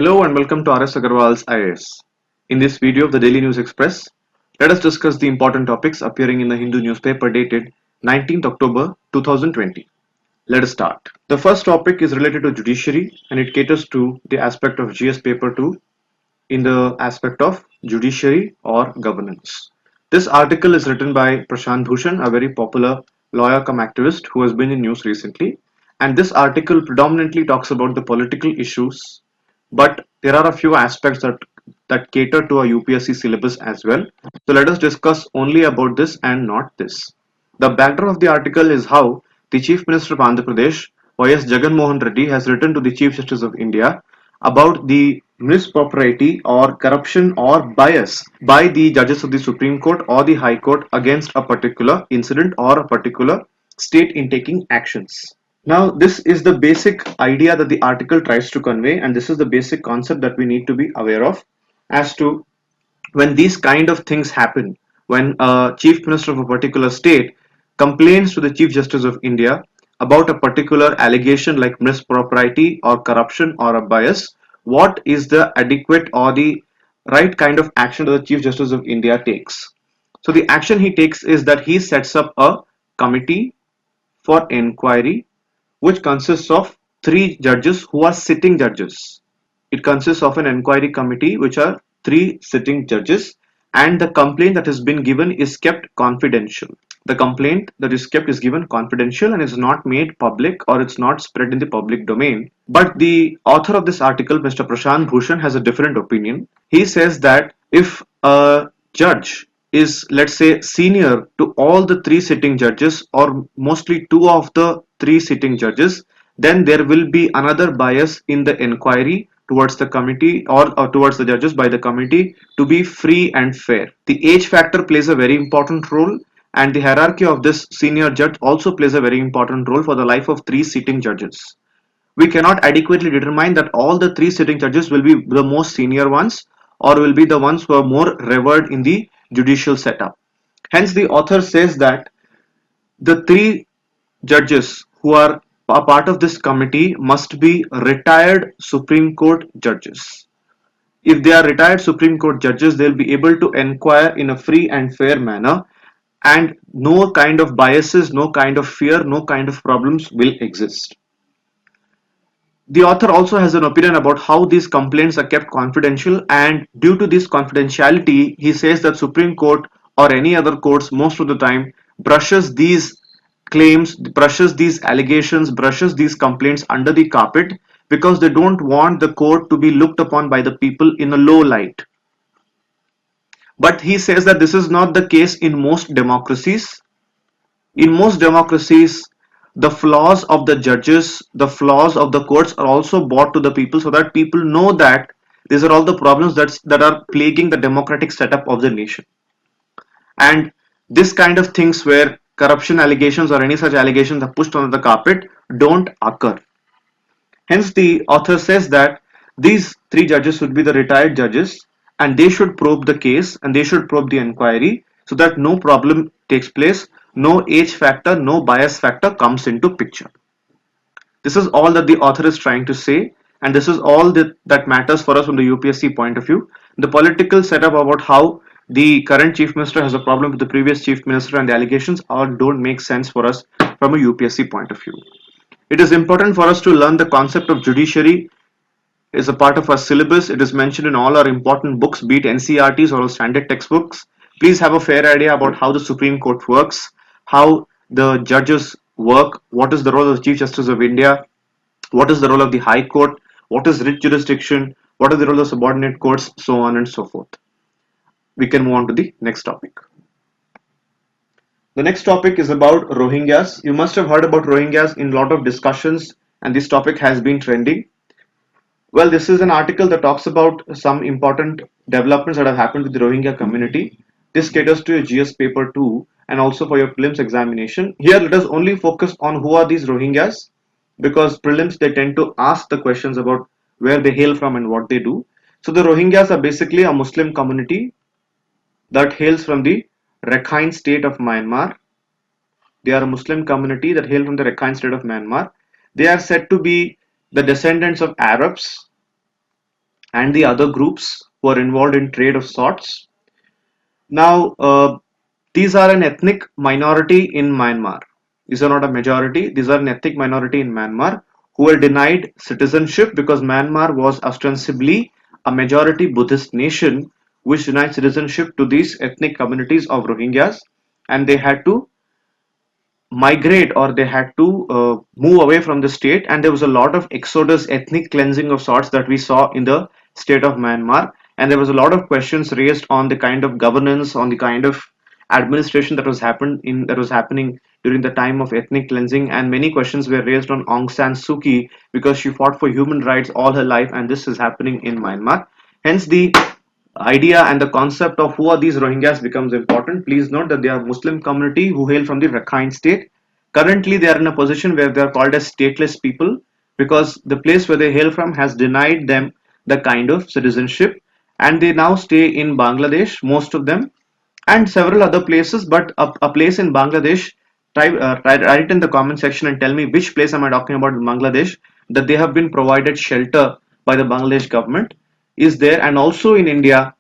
Hello and welcome to RS Agarwal's IAS. In this video of the Daily News Express, let us discuss the important topics appearing in the Hindu newspaper dated 19th October 2020. Let us start. The first topic is related to judiciary and it caters to the aspect of GS paper 2 in the aspect of judiciary or governance. This article is written by Prashant Bhushan, a very popular lawyer cum activist who has been in news recently. And this article predominantly talks about the political issues, but there are a few aspects that cater to a UPSC syllabus as well. So let us discuss only about this and not this. The background of the article is how the Chief Minister of Andhra Pradesh, Y.S. Jagan Mohan Reddy, has written to the Chief Justice of India about the mispropriety or corruption or bias by the judges of the Supreme Court or the High Court against a particular incident or a particular state in taking actions. Now, this is the basic idea that the article tries to convey, and this is the basic concept that we need to be aware of as to when these kind of things happen, when a chief minister of a particular state complains to the Chief Justice of India about a particular allegation like mispropriety or corruption or a bias, what is the adequate or the right kind of action that the Chief Justice of India takes? So the action he takes is that he sets up a committee for inquiry which consists of three judges who are sitting judges. It consists of an inquiry committee which are three sitting judges, and the complaint that has been given is kept confidential. The complaint that is kept is given confidential and is not made public or it's not spread in the public domain. But the author of this article, Mr. Prashant Bhushan, has a different opinion. He says that if a judge is, let's say, senior to all the three sitting judges or mostly two of the three sitting judges, then there will be another bias in the inquiry towards the committee or towards the judges by the committee to be free and fair. The age factor plays a very important role, and the hierarchy of this senior judge also plays a very important role for the life of three sitting judges. We cannot adequately determine that all the three sitting judges will be the most senior ones or will be the ones who are more revered in the judicial setup. Hence, the author says that the three judges who are a part of this committee must be retired Supreme Court judges. If they are retired Supreme Court judges, they'll be able to inquire in a free and fair manner, and no kind of biases, no kind of fear, no kind of problems will exist. The author also has an opinion about how these complaints are kept confidential, and due to this confidentiality, he says that Supreme Court or any other courts most of the time brushes these claims, brushes these allegations, brushes these complaints under the carpet because they don't want the court to be looked upon by the people in a low light. But he says that this is not the case in most democracies. In most democracies, the flaws of the judges, the flaws of the courts are also brought to the people so that people know that these are all the problems that are plaguing the democratic setup of the nation. And this kind of things where corruption allegations or any such allegations are pushed under the carpet don't occur. Hence, the author says that these three judges should be the retired judges and they should probe the case and they should probe the inquiry so that no problem takes place, no age factor, no bias factor comes into picture. This is all that the author is trying to say, and this is all that matters for us from the UPSC point of view. The political setup about how the current chief minister has a problem with the previous chief minister and the allegations all don't make sense for us from a UPSC point of view. It is important for us to learn the concept of judiciary is a part of our syllabus. It is mentioned in all our important books, be it NCRTs or standard textbooks. Please have a fair idea about how the Supreme Court works, how the judges work, what is the role of the Chief Justice of India, what is the role of the High Court, what is writ jurisdiction, what is the role of subordinate courts, so on and so forth. We can move on to the next topic. The next topic is about Rohingyas. You must have heard about Rohingyas in a lot of discussions, and this topic has been trending. Well, this is an article that talks about some important developments that have happened with the Rohingya community. This caters to your GS paper 2 and also for your prelims examination. Here, let us only focus on who are these Rohingyas, because prelims they tend to ask the questions about where they hail from and what they do. So the Rohingyas are basically a Muslim community that hails from the Rakhine state of Myanmar. They are a Muslim community that hail from the Rakhine state of Myanmar. They are said to be the descendants of Arabs, and the other groups who are involved in trade of sorts. Now, these are an ethnic minority in Myanmar. These are not a majority. These are an ethnic minority in Myanmar who were denied citizenship because Myanmar was ostensibly a majority Buddhist nation which denied citizenship to these ethnic communities of Rohingyas, and they had to migrate, or they had to move away from the state, and there was a lot of exodus, ethnic cleansing of sorts that we saw in the state of Myanmar, and there was a lot of questions raised on the kind of governance, on the kind of administration that was happening during the time of ethnic cleansing, and many questions were raised on Aung San Suu Kyi because she fought for human rights all her life, and this is happening in Myanmar. Hence the idea and the concept of who are these Rohingyas becomes important. Please note that they are Muslim community who hail from the Rakhine state. Currently, they are in a position where they are called as stateless people because the place where they hail from has denied them the kind of citizenship, and they now stay in Bangladesh, most of them, and several other places. But a place in Bangladesh, write in the comment section and tell me which place am I talking about in Bangladesh that they have been provided shelter by the Bangladesh government is there. And also in India,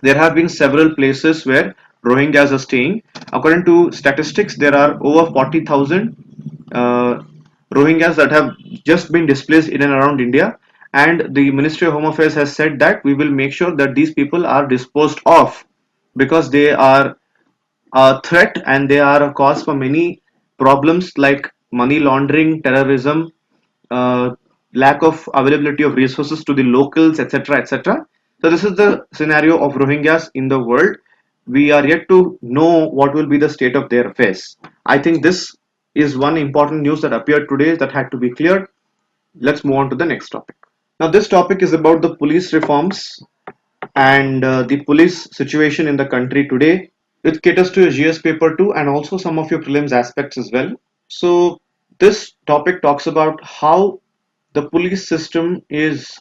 there have been several places where Rohingyas are staying. According to statistics, there are over 40,000 uh, Rohingyas that have just been displaced in and around India. And the Ministry of Home Affairs has said that we will make sure that these people are disposed of because they are a threat and they are a cause for many problems like money laundering, terrorism, uh, lack of availability of resources to the locals, etc. etc. So, this is the scenario of Rohingyas in the world. We are yet to know what will be the state of their affairs. I think this is one important news that appeared today that had to be cleared. Let's move on to the next topic. Now, this topic is about the police reforms and the police situation in the country today. It caters to your GS paper too, and also some of your prelims aspects as well. So, this topic talks about how the police system is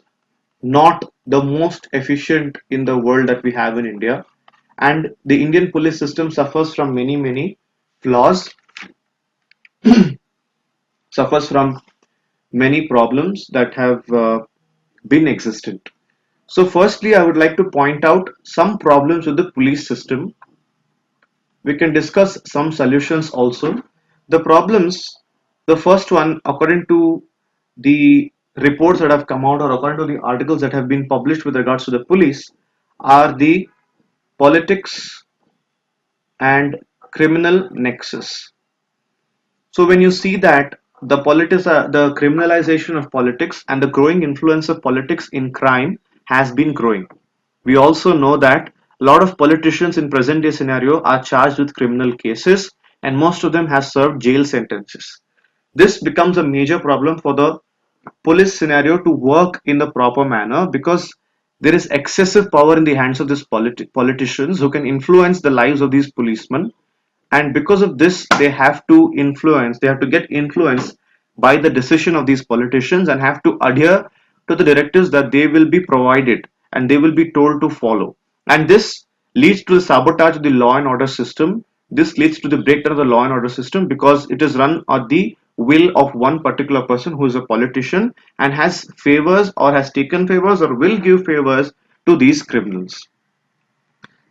not the most efficient in the world that we have in India, and the Indian police system suffers from many flaws, suffers from many problems that have been existent. So, firstly, I would like to point out some problems with the police system. We can discuss some solutions also. The problems, the first one, according to the reports that have come out or according to the articles that have been published with regards to the police, are the politics and criminal nexus. So when you see that the criminalization of politics and the growing influence of politics in crime has been growing. We also know that a lot of politicians in present day scenario are charged with criminal cases, and most of them have served jail sentences. This becomes a major problem for the police scenario to work in the proper manner because there is excessive power in the hands of these politicians who can influence the lives of these policemen, and because of this they have to get influence by the decision of these politicians and have to adhere to the directives that they will be provided and they will be told to follow, and this leads to the sabotage of the law and order system. This leads to the breakdown of the law and order system because it is run at the will of one particular person who is a politician and has favors or has taken favors or will give favors to these criminals.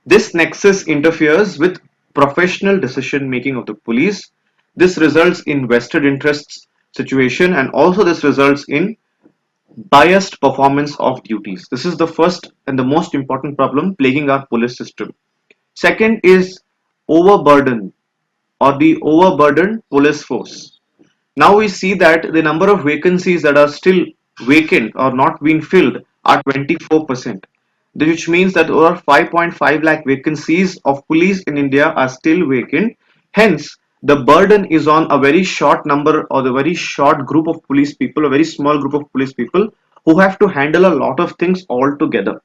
This nexus interferes with professional decision making of the police. This results in vested interests situation, and also this results in biased performance of duties. This is the first and the most important problem plaguing our police system. Second is overburden or the overburdened police force. Now we see that the number of vacancies that are still vacant or not being filled are 24%, which means that over 5.5 lakh vacancies of police in India are still vacant. Hence, the burden is on a very short number or the very short group of police people, a very small group of police people who have to handle a lot of things all together.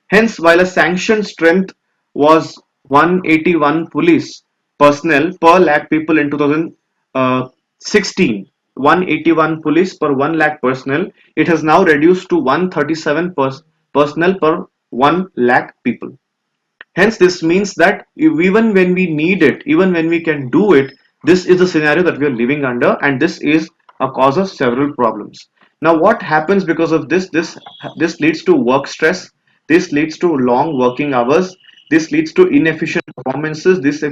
Hence, while a sanctioned strength was 181 police personnel per lakh people in 2016, 181 police per 1 lakh personnel, it has now reduced to 137 personnel per 1 lakh people. Hence, this means that even when we need it, even when we can do it, this is the scenario that we are living under, and this is a cause of several problems. Now, what happens because of this? This leads to work stress. This leads to long working hours. This leads to inefficient performances. This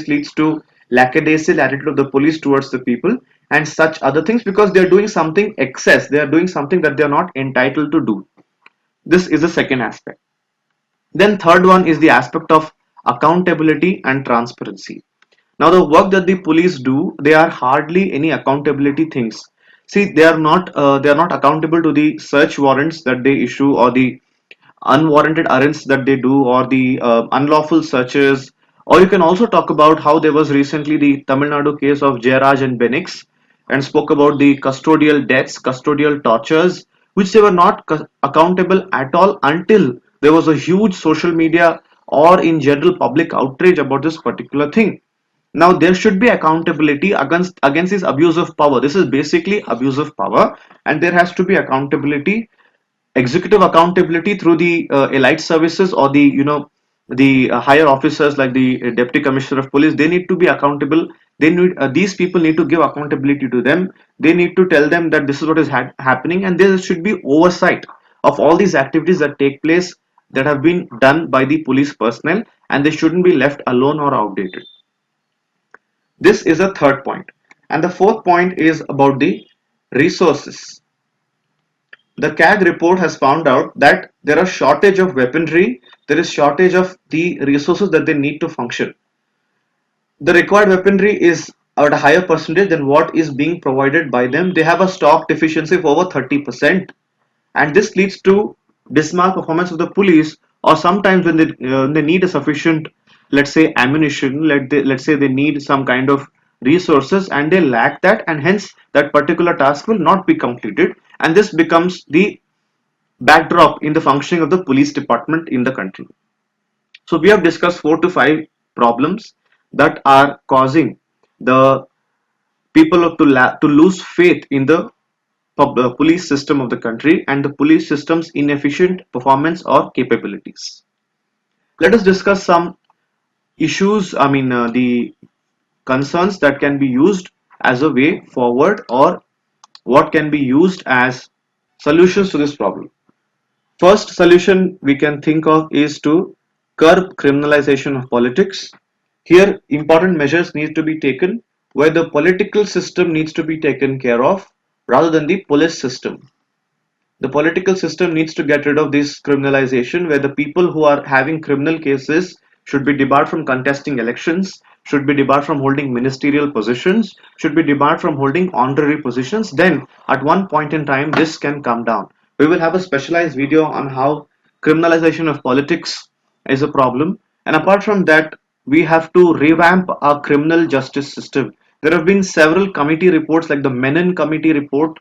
leads to lackadaisical attitude of the police towards the people and such other things because they are doing something excess. They are doing something that they are not entitled to do. This is the second aspect. Then third one is the aspect of accountability and transparency. Now the work that the police do, they are hardly any accountability things. See, they are not accountable to the search warrants that they issue or the unwarranted arrests that they do or the unlawful searches. Or you can also talk about how there was recently the Tamil Nadu case of Jairaj and Benix and spoke about the custodial deaths, custodial tortures, which they were not accountable at all until there was a huge social media or in general public outrage about this particular thing. Now there should be accountability against this abuse of power. This is basically abuse of power, and there has to be accountability, executive accountability through the elite services or the the higher officers like the deputy commissioner of police. They need to be accountable. They need these people need to give accountability to them. They need to tell them that this is what is happening, and there should be oversight of all these activities that take place that have been done by the police personnel, and they shouldn't be left alone or outdated. This is a third point. And the fourth point is about the resources. The CAG report has found out that there are shortage of weaponry, there is shortage of the resources that they need to function. The required weaponry is at a higher percentage than what is being provided by them. They have a stock deficiency of over 30%, and this leads to dismal performance of the police. Or sometimes when they need a sufficient, let's say, ammunition, let's say they need some kind of resources and they lack that, and hence that particular task will not be completed, and this becomes the backdrop in the functioning of the police department in the country. So we have discussed 4 to 5 problems that are causing the people to lose faith in the police system of the country and the police system's inefficient performance or capabilities. Let us discuss some issues, the concerns that can be used as a way forward or what can be used as solutions to this problem. First solution we can think of is to curb criminalization of politics. Here, important measures need to be taken where the political system needs to be taken care of rather than the police system. The political system needs to get rid of this criminalization where the people who are having criminal cases should be debarred from contesting elections, should be debarred from holding ministerial positions, should be debarred from holding honorary positions. Then, at one point in time, this can come down. We will have a specialized video on how criminalization of politics is a problem. And apart from that, we have to revamp our criminal justice system. There have been several committee reports like the Menon Committee report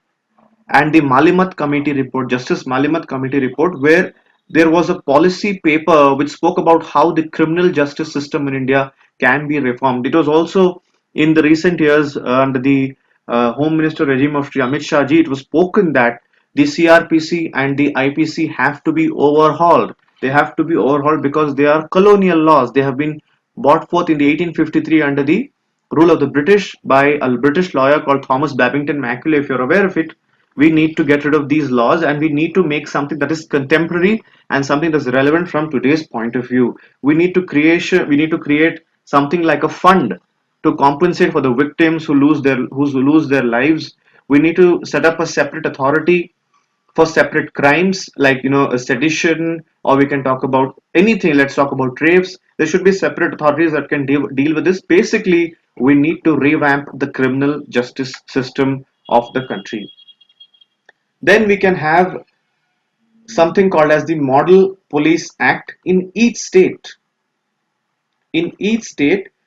and the Malimat Committee report, Justice Malimat Committee report, where there was a policy paper which spoke about how the criminal justice system in India can be reformed. It was also in the recent years under the Home Minister regime of Shri Amit Shah ji, it was spoken that the CRPC and the IPC have to be overhauled. They have to be overhauled because they are colonial laws. They have been brought forth in the 1853 under the rule of the British by a British lawyer called Thomas Babington Macaulay. If you're aware of it, we need to get rid of these laws and we need to make something that is contemporary and something that's relevant from today's point of view. We need to create something like a fund to compensate for the victims who lose their lives. We need to set up a separate authority for separate crimes like a sedition, or we can talk about anything. Let's talk about rapes. There should be separate authorities that can deal with this. Basically, we need to revamp the criminal justice system of the country. Then we can have something called as the Model Police Act in each state,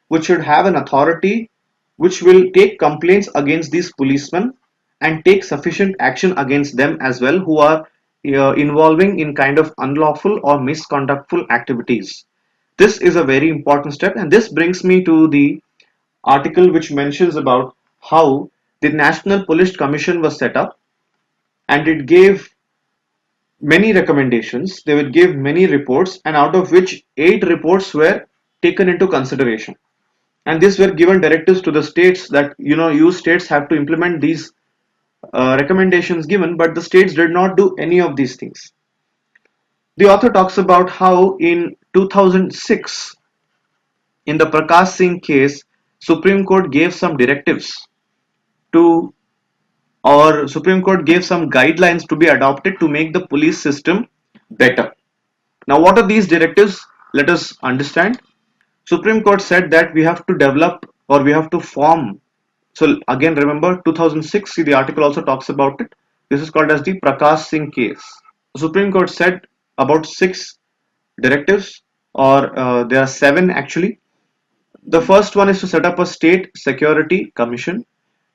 which should have an authority which will take complaints against these policemen and take sufficient action against them as well who are involving in kind of unlawful or misconductful activities. This is a very important step, and this brings me to the article which mentions about how the National Police Commission was set up, and it gave many recommendations. They would give many reports, and out of which 8 reports were taken into consideration. And these were given directives to the states that you states have to implement these recommendations given, but the states did not do any of these things. The author talks about how in 2006, in the Prakash Singh case, Supreme Court gave some directives to, or Supreme Court gave some guidelines to be adopted to make the police system better. Now, what are these directives? Let us understand. Supreme Court said that we have to develop or we have to form. So again, remember 2006. See, the article also talks about it. This is called as the Prakash Singh case. The Supreme Court said about six directives, or there are seven actually. The first one is to set up a state security commission.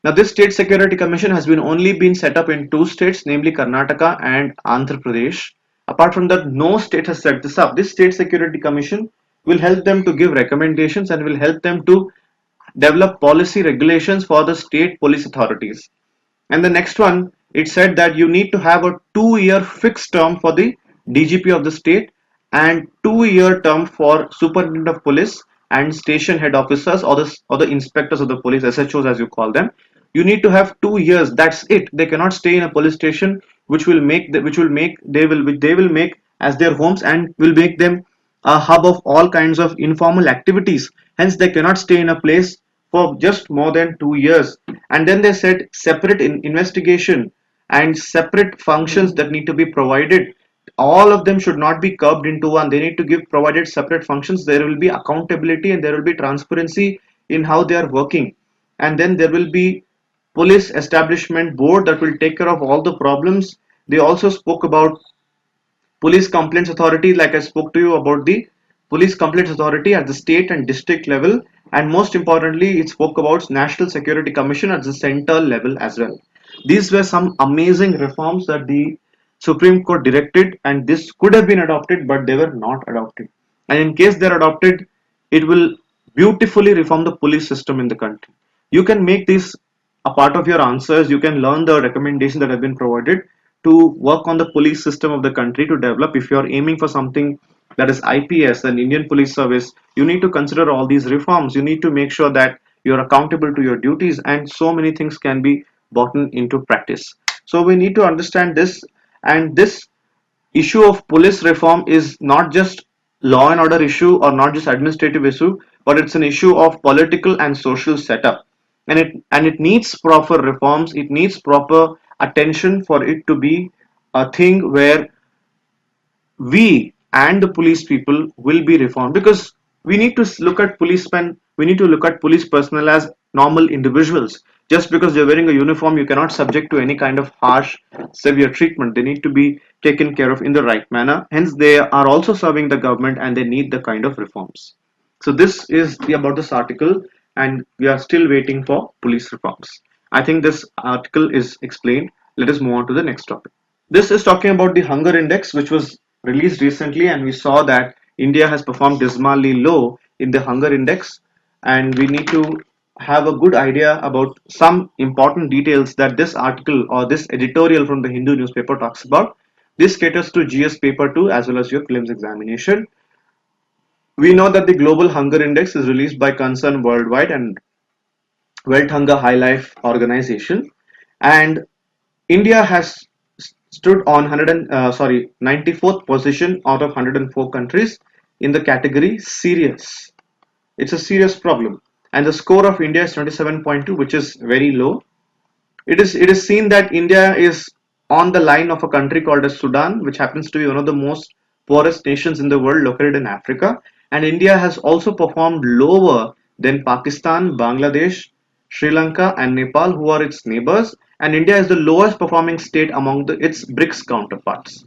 Now, this state security commission has been only been set up in two states, namely Karnataka and Andhra Pradesh. Apart from that, no state has set this up. This state security commission will help them to give recommendations and will help them to develop policy regulations for the state police authorities. And the next one, it said that you need to have a 2-year fixed term for the DGP of the state and 2-year term for superintendent of police and station head officers, or the inspectors of the police, SHOs as you call them. You need to have 2 years. That's it. They cannot stay in a police station which they will make as their homes and will make them a hub of all kinds of informal activities. Hence, they cannot stay in a place for just more than 2 years. And then they said separate investigation and separate functions that need to be provided. All of them should not be curbed into one. They need to give provided separate functions. There will be accountability and there will be transparency in how they are working. And then there will be police establishment board that will take care of all the problems. They also spoke about police complaints authority, like I spoke to you about the police complaints authority at the state and district level, and most importantly it spoke about national security commission at the central level as well. These were some amazing reforms that the Supreme Court directed, and this could have been adopted but they were not adopted. And in case they're adopted, it will beautifully reform the police system in the country. You can make this a part of your answers. You can learn the recommendations that have been provided to work on the police system of the country to develop. If you're aiming for something that is IPS, an Indian Police Service, you need to consider all these reforms. You need to make sure that you're accountable to your duties, and so many things can be brought into practice. So we need to understand this, and this issue of police reform is not just law and order issue or not just administrative issue, but it's an issue of political and social setup, and it needs proper reforms. It needs proper attention for it to be a thing where we and the police people will be reformed, because we need to look at policemen, we need to look at police personnel as normal individuals. Just because they're wearing a uniform, you cannot subject to any kind of harsh severe treatment. They need to be taken care of in the right manner. Hence they are also serving the government and they need the kind of reforms. So this is about this article, and we are still waiting for police reforms. I think this article is explained. Let us move on to the next topic. This is talking about the hunger index, which was released recently, and we saw that India has performed dismally low in the hunger index, and we need to have a good idea about some important details that this article or this editorial from the Hindu newspaper talks about. This caters to GS paper 2 as well as your prelims examination. We know that the global hunger index is released by Concern Worldwide and World Hunger High Life Organization, and India has stood on 94th position out of 104 countries in the category serious. It's a serious problem, and the score of India is 27.2, which is very low. It is seen that India is on the line of a country called as Sudan, which happens to be one of the most poorest nations in the world located in Africa. And India has also performed lower than Pakistan, Bangladesh, Sri Lanka, and Nepal, who are its neighbors. And India is the lowest performing state among its BRICS counterparts.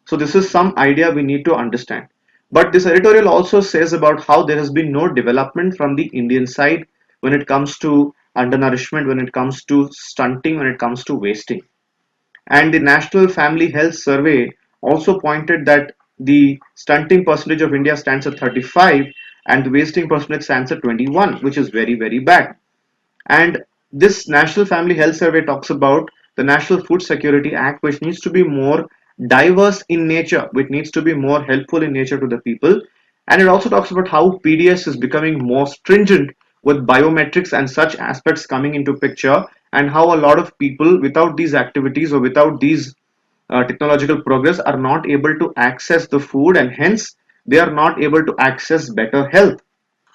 So this is some idea we need to understand. But this editorial also says about how there has been no development from the Indian side when it comes to undernourishment, when it comes to stunting, when it comes to wasting. And the National Family Health Survey also pointed that the stunting percentage of India stands at 35 and the wasting percentage stands at 21, which is very, very bad. And this National Family Health Survey talks about the National Food Security Act, which needs to be more diverse in nature, which needs to be more helpful in nature to the people. And it also talks about how PDS is becoming more stringent with biometrics and such aspects coming into picture, and how a lot of people without these activities or without these technological progress are not able to access the food, and hence they are not able to access better health.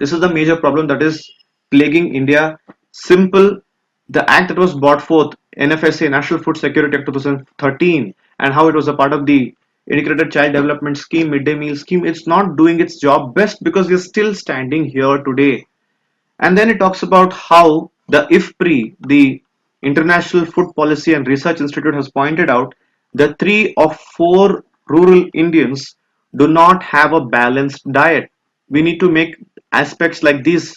This is the major problem that is plaguing India. Simple, the act that was brought forth, NFSA, National Food Security Act 2013, and how it was a part of the Integrated Child Development Scheme, Midday Meal Scheme, it's not doing its job best because we're still standing here today. And then it talks about how the IFPRI, the International Food Policy and Research Institute, has pointed out that 3 of 4 rural Indians do not have a balanced diet. We need to make aspects like these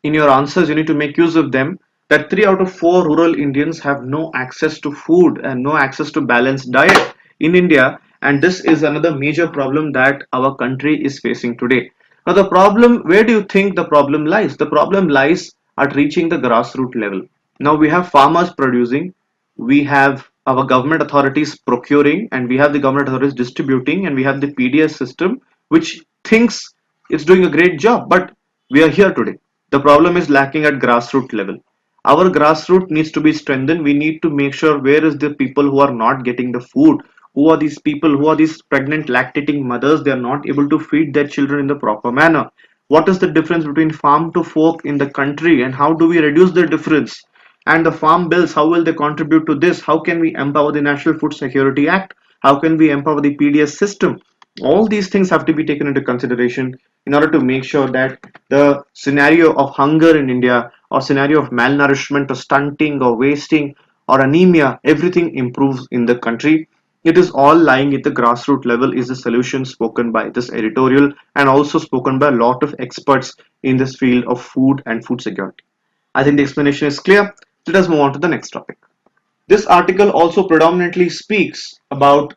in your answers, you need to make use of them. That 3 out of 4 rural Indians have no access to food and no access to balanced diet in India, and this is another major problem that our country is facing today. Now, the problem, where do you think the problem lies? The problem lies at reaching the grassroots level. Now, we have farmers producing, we have our government authorities procuring, and we have the government authorities distributing, and we have the PDS system which thinks it's doing a great job, but we are here today. The problem is lacking at grassroots level. Our grassroots needs to be strengthened. We need to make sure where is the people who are not getting the food. Who are these people? Who are these pregnant lactating mothers? They are not able to feed their children in the proper manner. What is the difference between farm to fork in the country, and how do we reduce the difference? And the farm bills, how will they contribute to this? How can we empower the National Food Security Act? How can we empower the PDS system? All these things have to be taken into consideration in order to make sure that the scenario of hunger in India, or scenario of malnourishment or stunting or wasting or anemia, everything improves in the country. It is all lying at the grassroots level is the solution spoken by this editorial, and also spoken by a lot of experts in this field of food and food security. I think the explanation is clear. Let us move on to the next topic. This article also predominantly speaks about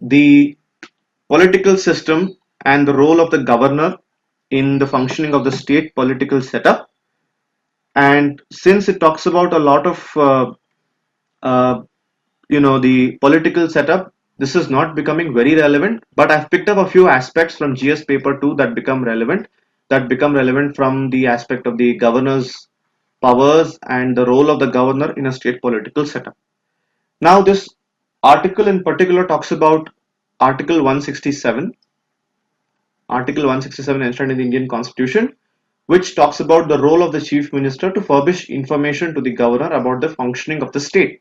the political system and the role of the governor in the functioning of the state political setup. And since it talks about a lot of uh, the political setup, this is not becoming very relevant, but I've picked up a few aspects from GS paper 2 that become relevant from the aspect of the governor's powers and the role of the governor in a state political setup. Now, this article in particular talks about Article 167, Article 167 enshrined in the Indian Constitution, which talks about the role of the Chief Minister to furnish information to the governor about the functioning of the state.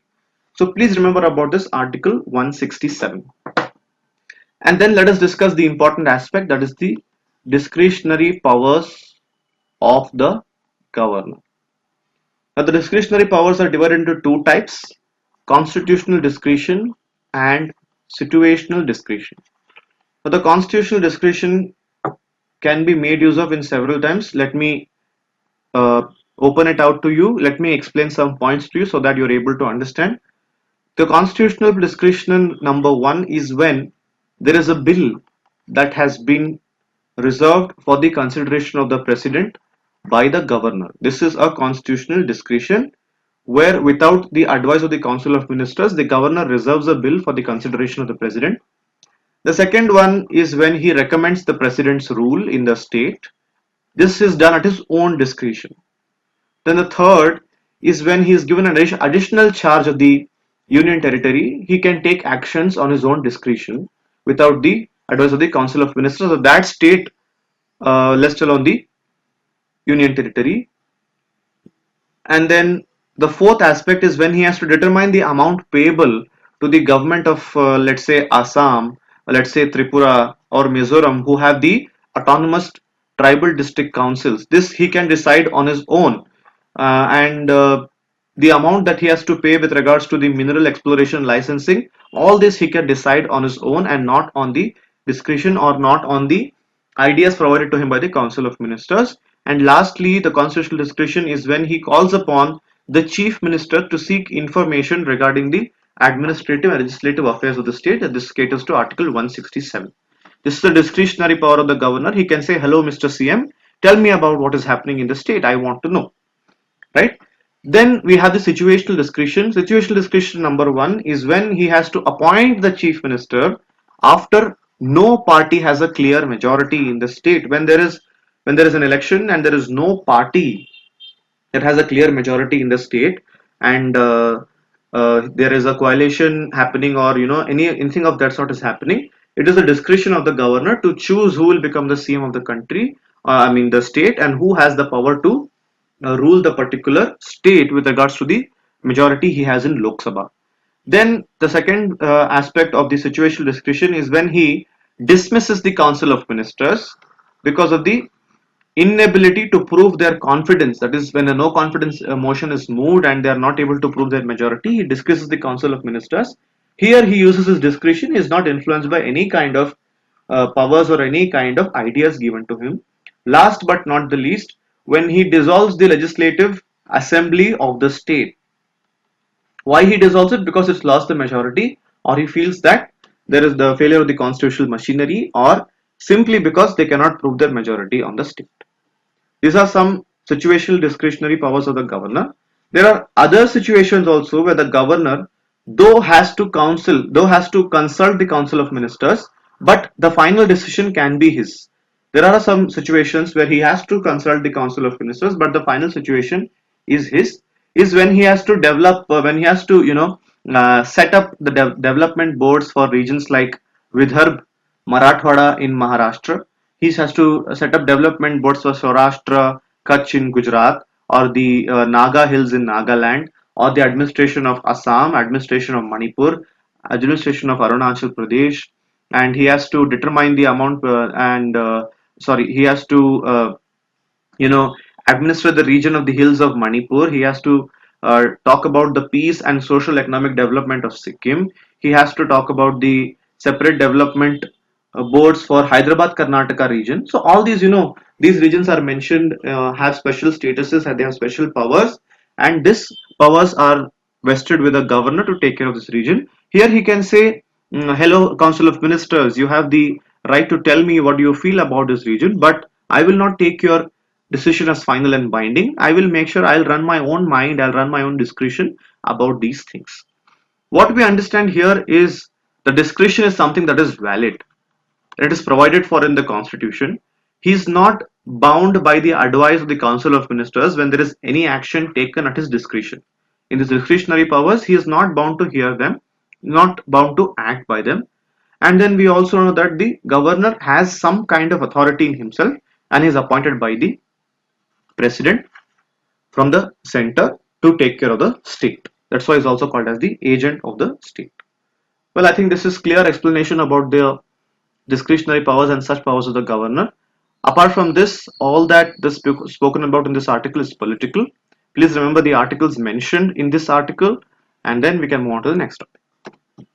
So please remember about this Article 167. And then let us discuss the important aspect, that is the discretionary powers of the governor. Now, the discretionary powers are divided into 2 types: constitutional discretion and situational discretion. Now, the constitutional discretion can be made use of in several times. Let me uh, open it out to you. Let me explain some points to you so that you're able to understand. The constitutional discretion number 1 is when there is a bill that has been reserved for the consideration of the president by the governor. This is a constitutional discretion where, without the advice of the Council of Ministers, the governor reserves a bill for the consideration of the president. The second one is when he recommends the president's rule in the state. This is done at his own discretion. Then the third is when he is given an additional charge of the union territory, he can take actions on his own discretion without the advice of the Council of Ministers of that state, left alone the union territory. And then the fourth aspect is when he has to determine the amount payable to the government of, let's say, Assam, let's say Tripura or Mizoram, who have the autonomous tribal district councils. This he can decide on his own, and the amount that he has to pay with regards to the mineral exploration licensing, all this he can decide on his own and not on the discretion or not on the ideas provided to him by the Council of Ministers. And lastly, the constitutional discretion is when he calls upon the chief minister to seek information regarding the administrative and legislative affairs of the state, and this caters to Article 167. This is the discretionary power of the governor. He can say, hello Mr. CM, tell me about what is happening in the state, I want to know, right? Then we have the situational discretion. Situational discretion number 1 is when he has to appoint the chief minister after no party has a clear majority in the state. When there is an election and there is no party that has a clear majority in the state, and there is a coalition happening, or anything of that sort is happening, it is the discretion of the governor to choose who will become the CM of the country, I mean the state, and who has the power to rule the particular state with regards to the majority he has in Lok Sabha. Then the second aspect of the situational discretion is when he dismisses the council of ministers because of the inability to prove their confidence. That is, when a no confidence motion is moved and they are not able to prove their majority, he dismisses the council of ministers. Here he uses his discretion. He is not influenced by any kind of powers or any kind of ideas given to him. Last but not the least, when he dissolves the legislative assembly of the state. Why he dissolves it? Because it's lost the majority, or he feels that there is the failure of the constitutional machinery, or simply because they cannot prove their majority on the state. These are some situational discretionary powers of the governor. There are other situations also where the governor, though has to consult the council of ministers, but the final decision can be his. There are some situations where he has to consult the council of ministers, but the final situation is his. Is when he has to when he has to set up the development boards for regions like Vidarbh, Marathwada in Maharashtra. He has to set up development boards for Saurashtra, Kutch in Gujarat, or the Naga Hills in Nagaland, or the administration of Assam, administration of Manipur, administration of Arunachal Pradesh, and he has to determine the amount and sorry, he has to you know administer the region of the hills of Manipur. He has to talk about the peace and social economic development of Sikkim. He has to talk about the separate development boards for Hyderabad Karnataka region. So all these these regions are mentioned, have special statuses and they have special powers, and these powers are vested with a governor to take care of this region. Here he can say, hello council of ministers, you have the right to tell me what you feel about this region, but I will not take your decision as final and binding. I will make sure I'll run my own mind, I'll run my own discretion about these things. What we understand here is the discretion is something that is valid. It is provided for in the constitution. He is not bound by the advice of the council of ministers when there is any action taken at his discretion. In his discretionary powers, he is not bound to hear them, not bound to act by them. And then we also know that the governor has some kind of authority in himself and is appointed by the president from the center to take care of the state. That's why he's also called as the agent of the state. Well, I think this is clear explanation about the discretionary powers and such powers of the governor. Apart from this, all that is spoken about in this article is political. Please remember the articles mentioned in this article, and then we can move on to the next topic.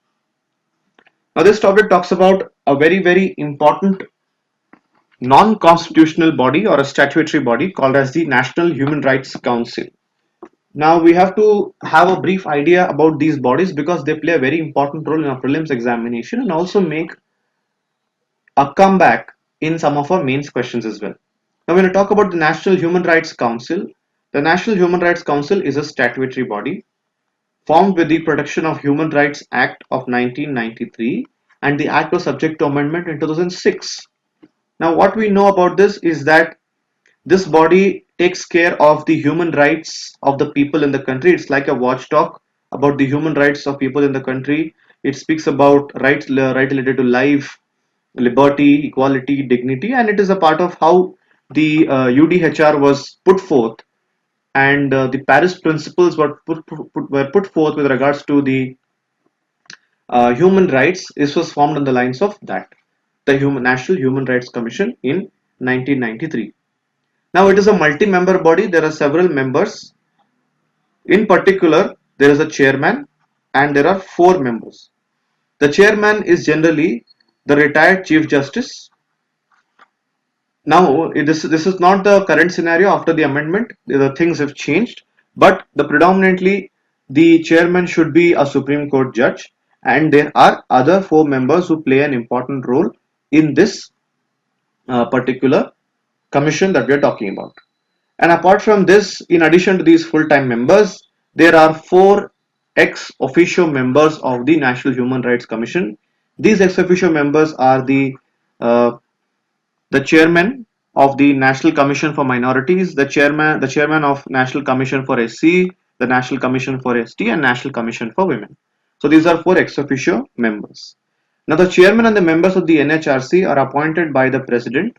Now, this topic talks about a very important non-constitutional body or a statutory body called as the National Human Rights Council. Now we have to have a brief idea about these bodies because they play a very important role in our prelims examination and also make a comeback in some of our mains questions as well. Now when we talk about the National Human Rights Council, the National Human Rights Council is a statutory body formed with the Protection of Human Rights Act of 1993, and the act was subject to amendment in 2006. Now what we know about this is that this body takes care of the human rights of the people in the country. It's like a watchdog about the human rights of people in the country. It speaks about rights right related to life, liberty, equality, dignity, and it is a part of how the UDHR was put forth, and the Paris principles were put forth with regards to the human rights. This was formed on the lines of that, the National Human Rights Commission in 1993. Now it is a multi-member body. There are several members. In particular, there is a chairman and there are 4 members. The chairman is generally the retired Chief Justice. Now this is not the current scenario after the amendment. The things have changed, but predominantly the chairman should be a Supreme Court judge, and there are other 4 members who play an important role in this particular commission that we are talking about. And apart from this, in addition to these full-time members, there are 4 ex officio members of the National Human Rights Commission. These ex officio members are uh, the chairman of the National Commission for Minorities, the chairman of National Commission for SC, the National Commission for ST, and National Commission for Women. So these are four ex officio members. Now the chairman and the members of the NHRC are appointed by the president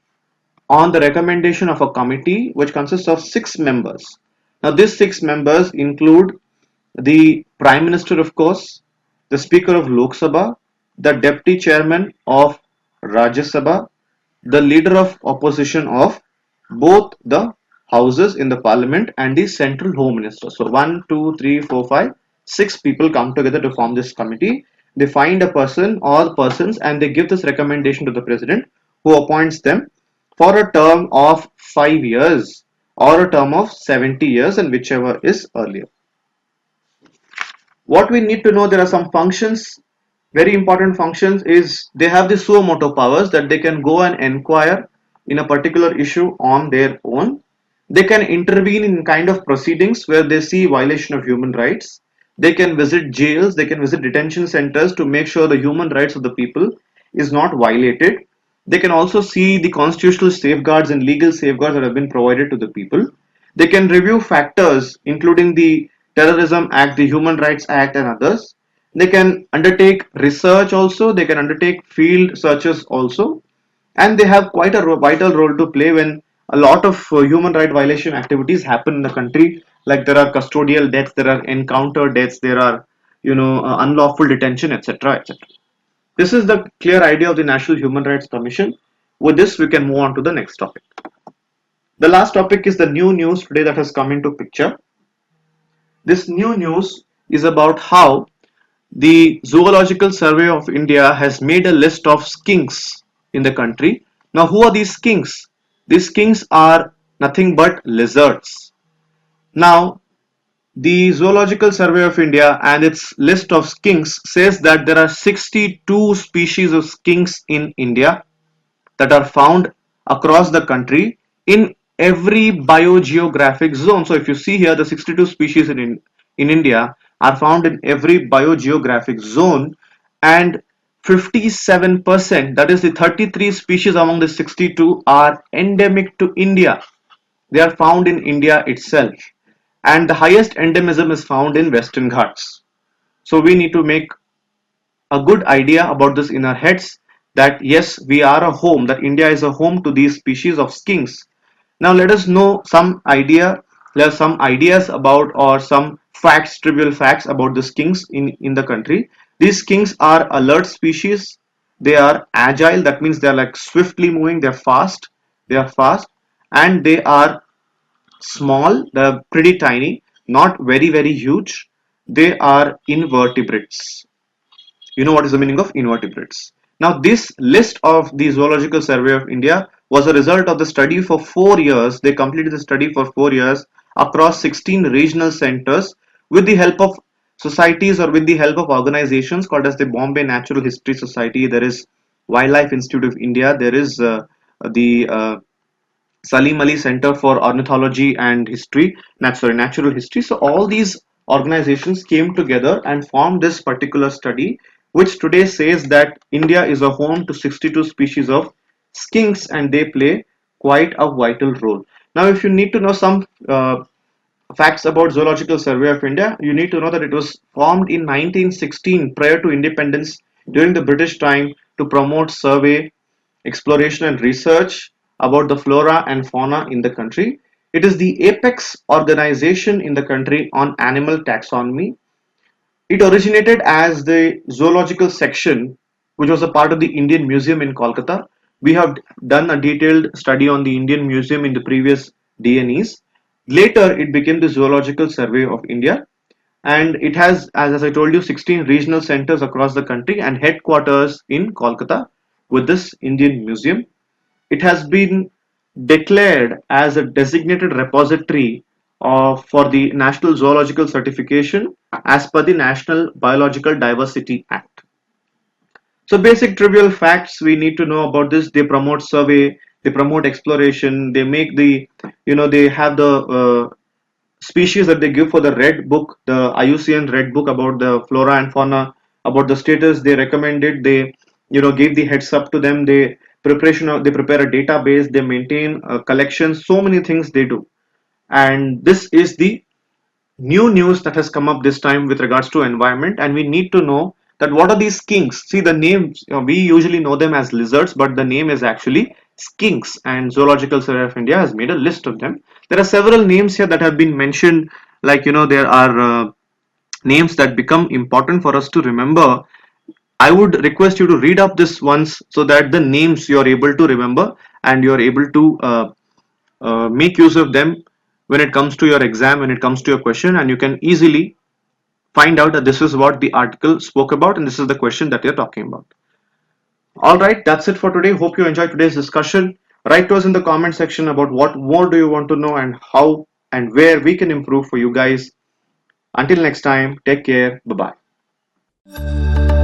on the recommendation of a committee which consists of 6 members. Now these 6 members include the Prime Minister, of course, the Speaker of Lok Sabha, the Deputy Chairman of Rajya Sabha, the Leader of Opposition of both the houses in the Parliament, and the Central Home Minister. So one, two, three, four, five, 6 people come together to form this committee. They find a person or persons and they give this recommendation to the President, who appoints them for a term of 5 years or a term of 70 years, and whichever is earlier. What we need to know, there are some functions, very important functions, is they have the suo motu powers, that they can go and inquire in a particular issue on their own. They can intervene in kind of proceedings where they see violation of human rights. They can visit jails, they can visit detention centers to make sure the human rights of the people is not violated. They can also see the constitutional safeguards and legal safeguards that have been provided to the people. They can review factors including the Terrorism Act, the Human Rights Act, and others. They can undertake research also, they can undertake field searches also, and they have quite a vital role to play when a lot of human right violation activities happen in the country. Like there are custodial deaths, there are encounter deaths, there are unlawful detention, etc., etc. This is the clear idea of the National Human Rights Commission. With this, we can move on to the next topic. The last topic is the new news today that has come into picture. This new news is about how the Zoological Survey of India has made a list of skinks in the country. Now, who are these skinks? These skinks are nothing but lizards. Now, the Zoological Survey of India and its list of skinks says that there are 62 species of skinks in India that are found across the country in every biogeographic zone. So if you see here, the 62 species in India are found in every biogeographic zone, and 57%, that is the 33 species among the 62, are endemic to India. They are found in India itself, and the highest endemism is found in Western Ghats. So we need to make a good idea about this in our heads, that yes, we are a home, that India is a home to these species of skinks. Now let us know some idea, there are some ideas about, or some facts, trivial facts about the skinks in the country. These skinks are alert species. They are agile, that means they are like swiftly moving, they are fast, and they are small, they're pretty tiny, not very, very huge. They are invertebrates. You know what is the meaning of invertebrates. Now, this list of the Zoological Survey of India was a result of the study for 4 years. They completed the study for 4 years across 16 regional centers with the help of societies, or with the help of organizations called as the Bombay Natural History Society. There is Wildlife Institute of India. There is the Salim Ali Center for Ornithology and History, Natural History. So all these organizations came together and formed this particular study, which today says that India is a home to 62 species of skinks, and they play quite a vital role. Now, if you need to know some facts about Zoological Survey of India, you need to know that it was formed in 1916, prior to independence, during the British time, to promote survey, exploration, and research about the flora and fauna in the country. It is the apex organization in the country on animal taxonomy. It originated as the zoological section, which was a part of the Indian Museum in Kolkata. We have done a detailed study on the Indian Museum in the previous DNEs. Later, it became the Zoological Survey of India, and it has, as I told you, 16 regional centers across the country and headquarters in Kolkata with this Indian Museum. It has been declared as a designated repository for the National Zoological Certification as per the National Biological Diversity Act. So basic trivial facts we need to know about this: they promote survey, they promote exploration, they make the, they have the species that they give for the red book, the IUCN red book about the flora and fauna, about the status they recommended. They, gave the heads up to them. They prepare a database, they maintain collections, so many things they do. And this is the new news that has come up this time with regards to environment, and we need to know that what are these skinks. See, the names, we usually know them as lizards, but the name is actually skinks, and Zoological Survey of India has made a list of them. There are several names here that have been mentioned, like there are names that become important for us to remember. I would request you to read up this once so that the names you are able to remember, and you are able to make use of them when it comes to your exam, when it comes to your question, and you can easily find out that this is what the article spoke about and this is the question that you're talking about. All right, that's it for today. Hope you enjoyed today's discussion. Write to us in the comment section about what more do you want to know and how and where we can improve for you guys. Until next time, take care. Bye bye.